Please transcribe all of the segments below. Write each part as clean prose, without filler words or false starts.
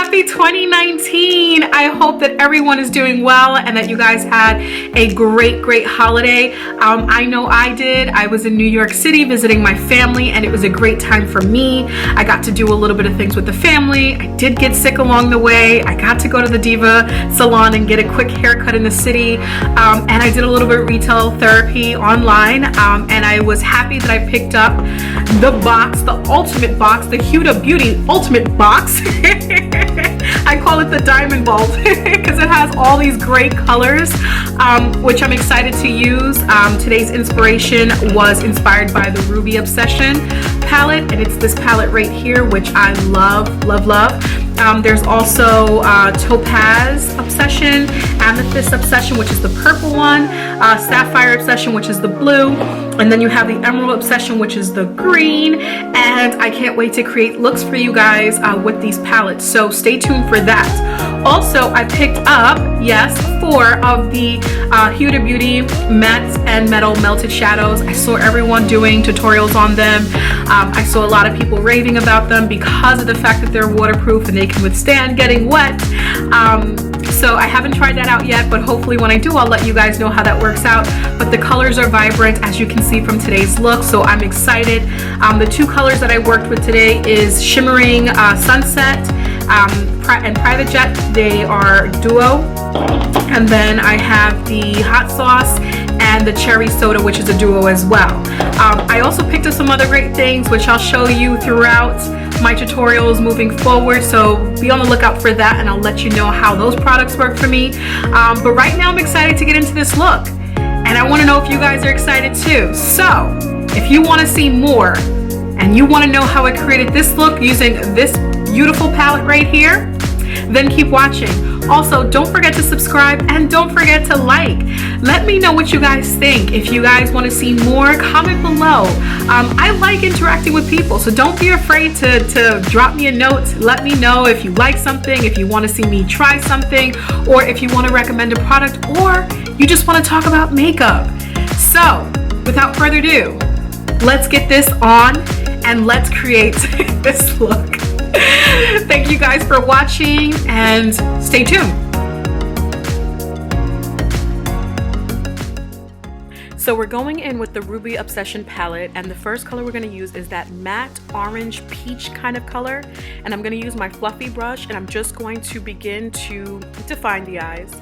Happy 2019. I hope that everyone is doing well and that you guys had a great holiday. I know I did. I was in New York City visiting my family and it was a great time for me. I got to do a little bit of things with the family. I did get sick along the way. I got to go to the Diva salon and get a quick haircut in the city. And I did a little bit of retail therapy online. And I was happy that I picked up the box, the ultimate box, the HudaBeauty Ultimate Box. I call it the Diamond Vault because it has all these great colors, which I'm excited to use. Today's inspiration was inspired by the Ruby Obsession palette, and it's this palette right here, which I love. There's also Topaz Obsession, Amethyst Obsession, which is the purple one, Sapphire Obsession, which is the blue, and then you have the Emerald Obsession, which is the green. And I can't wait to create looks for you guys with these palettes, so stay tuned for that. Also, I picked up, yes, 4 of the HudaBeauty Matte and Metal Melted Shadows. I saw everyone doing tutorials on them. I saw a lot of people raving about them because of the fact that they're waterproof and they can withstand getting wet. So I haven't tried that out yet, but hopefully when I do, I'll let you guys know how that works out. But the colors are vibrant, as you can see from today's look, so I'm excited. The 2 colors that I worked with today is Shimmering Sunset and Private Jet. They are duo. And then I have the Hot Sauce and the Cherry Soda, which is a duo as well. I also picked up some other great things, which I'll show you throughout my tutorials moving forward, so be on the lookout for that, and I'll let you know how those products work for me. But right now I'm excited to get into this look, and I want to know if you guys are excited too. So if you want to see more and you want to know how I created this look using this beautiful palette right here, then keep watching. Also, don't forget to subscribe and don't forget to like. Let me know what you guys think. If you guys want to see more, comment below. I like interacting with people, so don't be afraid to drop me a note. Let me know if you like something, if you want to see me try something, or if you want to recommend a product, or you just want to talk about makeup. So, without further ado, let's get this on and let's create this look. Thank you guys for watching and stay tuned. So we're going in with the Ruby Obsession palette, and the first color we're going to use is that matte orange peach kind of color, and I'm going to use my fluffy brush and I'm just going to begin to define the eyes.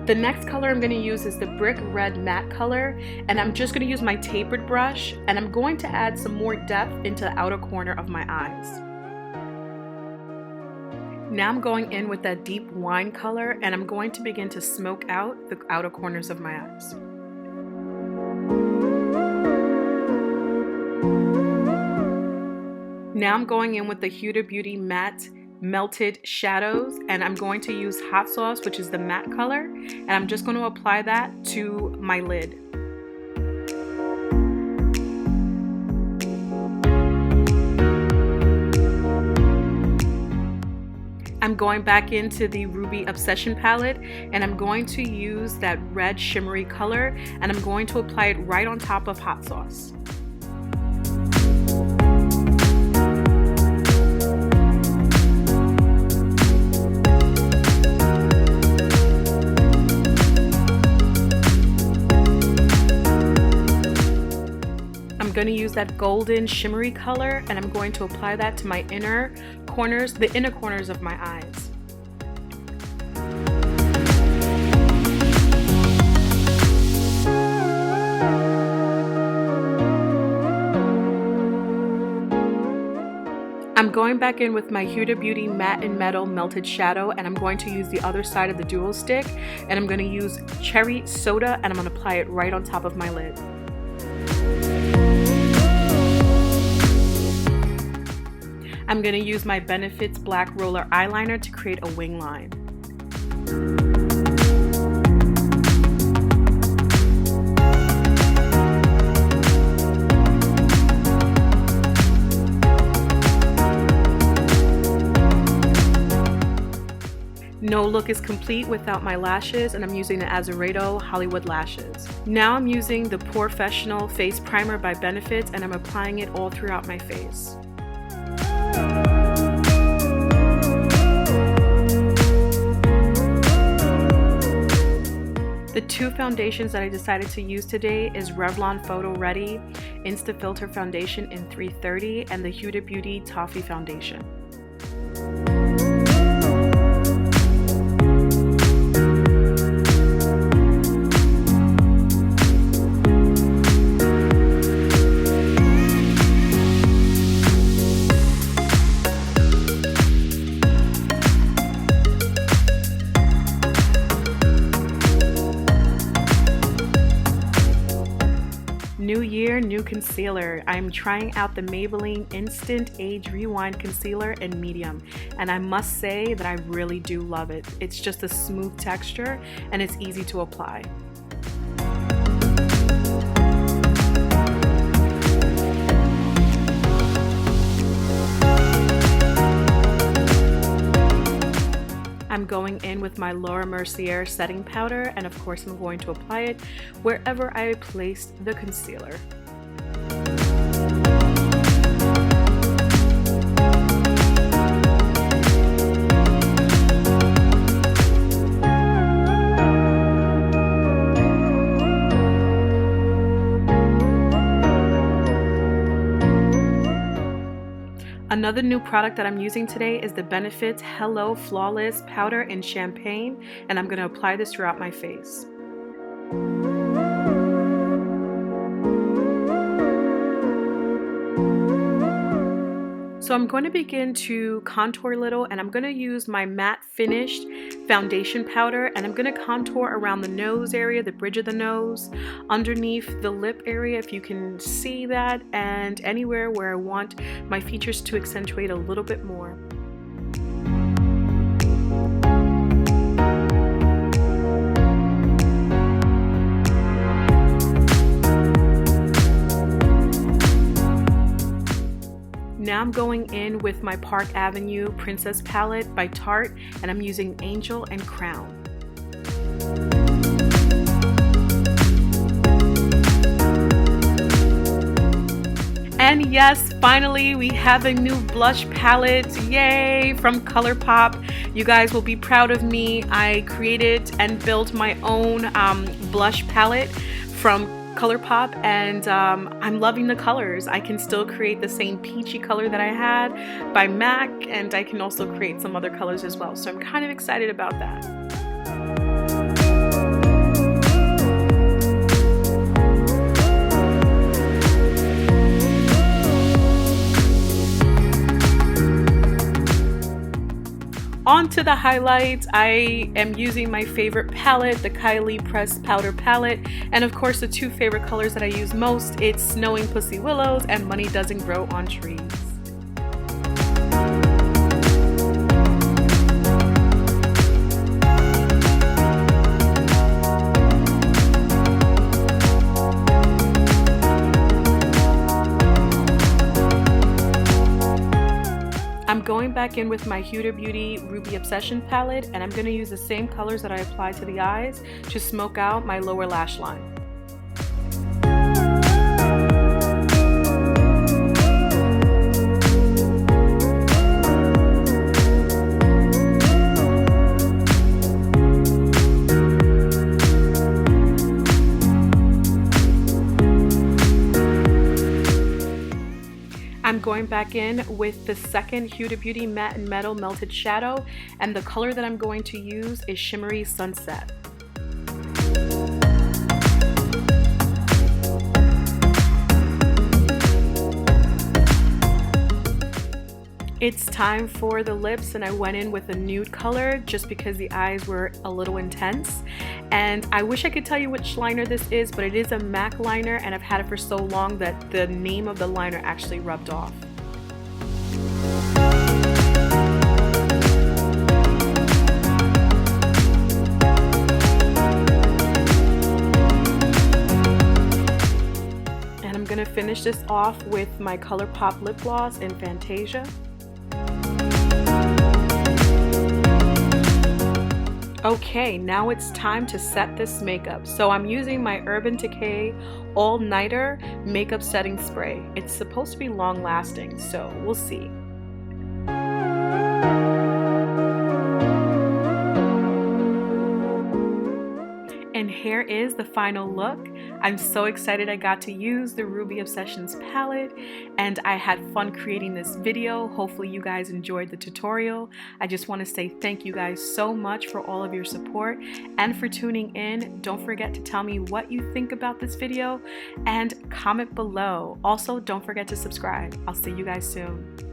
The next color I'm going to use is the Brick Red Matte color, and I'm just going to use my tapered brush, and I'm going to add some more depth into the outer corner of my eyes. Now I'm going in with that deep wine color, and I'm going to begin to smoke out the outer corners of my eyes. Now I'm going in with the HudaBeauty Matte Melted Shadows, and I'm going to use Hot Sauce, which is the matte color, and I'm just going to apply that to my lid. I'm going back into the Ruby Obsession palette, and I'm going to use that red shimmery color, and I'm going to apply it right on top of Hot Sauce. I'm going to use that golden shimmery color, and I'm going to apply that to my inner corners, the inner corners of my eyes. I'm going back in with my HudaBeauty Matte and Metal Melted Shadow, and I'm going to use the other side of the dual stick, and I'm going to use Cherry Soda, and I'm going to apply it right on top of my lid. I'm going to use my Benefits Black Roller Eyeliner to create a wing line. No look is complete without my lashes, and I'm using the Azeredo Hollywood lashes. Now I'm using the Professional Face Primer by Benefit, and I'm applying it all throughout my face. The two foundations that I decided to use today is Revlon PhotoReady Insta Filter Foundation in 330 and the Huda Beauty Toffee Foundation. New year, new concealer. I'm trying out the Maybelline Instant Age Rewind Concealer in medium, and I must say that I really do love it. It's just a smooth texture and it's easy to apply. I'm going in with my Laura Mercier setting powder, and of course I'm going to apply it wherever I placed the concealer. Another new product that I'm using today is the Benefit Hello Flawless Powder in Champagne, and I'm going to apply this throughout my face. So I'm going to begin to contour a little, and I'm going to use my matte finished foundation powder, and I'm going to contour around the nose area, the bridge of the nose, underneath the lip area if you can see that, and anywhere where I want my features to accentuate a little bit more. Now I'm going in with my Park Avenue Princess Palette by Tarte, and I'm using Angel and Crown. And yes, finally we have a new blush palette, yay, from ColourPop. You guys will be proud of me. I created and built my own blush palette from ColourPop, and I'm loving the colors. I can still create the same peachy color that I had by MAC, and I can also create some other colors as well. So I'm kind of excited about that. On to the highlights. I am using my favorite palette, the Kylie Pressed Powder Palette, and of course the two favorite colors that I use most, it's Snowing Pussy Willows and Money Doesn't Grow on Trees. I'm going back in with my Huda Beauty Ruby Obsession palette, and I'm going to use the same colors that I applied to the eyes to smoke out my lower lash line. I'm going back in with the second Huda Beauty Matte and Metal Melted Shadow, and the color that I'm going to use is Shimmery Sunset. It's time for the lips, and I went in with a nude color just because the eyes were a little intense. And I wish I could tell you which liner this is, but it is a MAC liner, and I've had it for so long that the name of the liner actually rubbed off. And I'm gonna finish this off with my ColourPop lip gloss in Fantasia. Okay, now it's time to set this makeup. So I'm using my Urban Decay All Nighter Makeup Setting Spray. It's supposed to be long lasting, so we'll see. And here is the final look. I'm so excited I got to use the Ruby Obsessions palette, and I had fun creating this video. Hopefully you guys enjoyed the tutorial. I just want to say thank you guys so much for all of your support and for tuning in. Don't forget to tell me what you think about this video and comment below. Also, don't forget to subscribe. I'll see you guys soon.